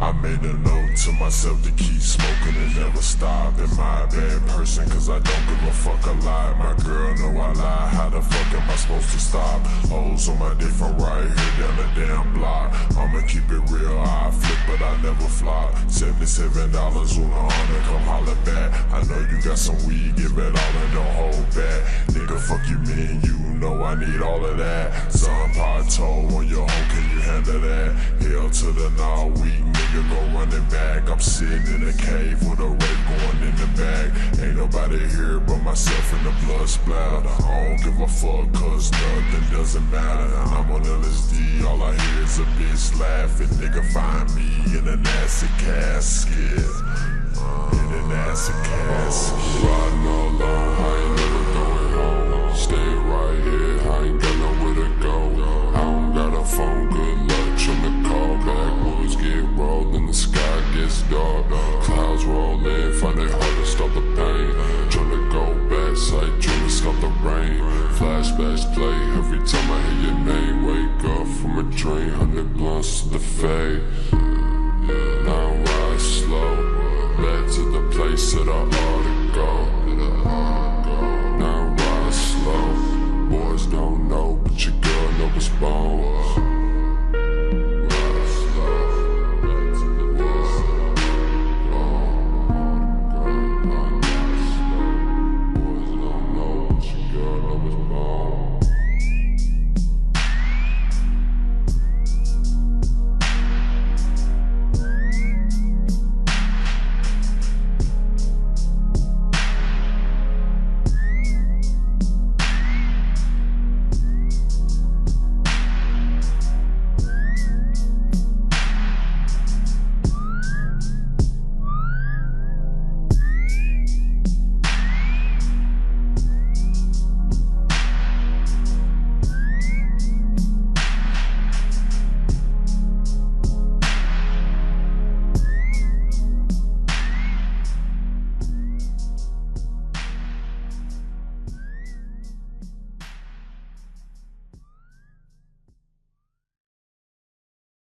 I made a note to myself to keep smoking and never stop. Am I a bad person? Cause I don't give a fuck a lot. My girl know I lie, how the fuck am I supposed to stop? Hoes on my dick from right here down the damn block. I'ma keep it real, I flip but I never flop. $77 on the honor, come holler back. I know you got some weed, give it all and don't hold back. Nigga, fuck you mean, you know I need all of that. Some pot toe on your hoe, can you handle that? Hell to the nah, weak nigga, go running back. I'm sitting in a cave with a rape going in the back. Ain't nobody here but myself and the blood splatter. I don't give a fuck cause nothing doesn't matter. I'm on LSD, all I hear is a bitch laughing. Nigga, find me in an acid casket. In an acid casket. Riding all alone, I ain't never going home. Stay right here, I ain't got nowhere to go. I don't got a phone, good luck, tryna call back. Woods get rolled and the sky gets dark. Clouds roll in, find it hard to stop the pain. Tryna go back, sight, tryna stop the rain. Flashbacks play every time I hear your name. Wake up from a dream, 100 blunts to the face. Now I ride slow, back to the place that I ought to